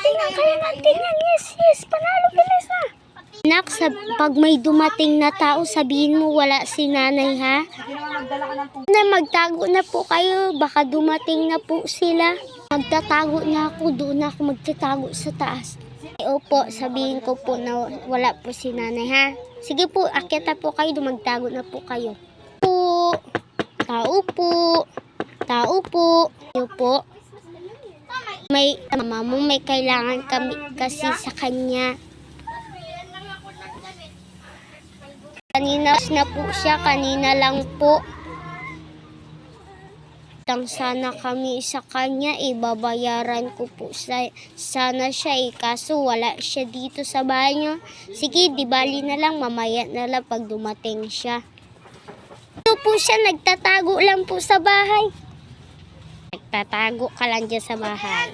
tingnan kayo natin yan. Yes, yes. Panalo, bilis na. Anak, pag may dumating na tao, sabihin mo wala si nanay, ha? Magtago na po kayo. Baka dumating na po sila. Magtatago na ako. Doon ako magtatago sa taas. Opo, sabihin ko po na wala po si nanay, ha? Sige po, akyat na po kayo. Magtago na po kayo. Po. Tao po. Tao po. Yo po. Mama mo, may kailangan kami kasi sa kanya. Kanina na po siya, kanina lang po. Sana kami sa kanya, babayaran ko po sana siya, kaso wala siya dito sa bahay niyo. Sige, di bali na lang, mamaya na lang pag dumating siya. Ito po siya, nagtatago lang po sa bahay. Nagtatago ka lang dyan sa bahay.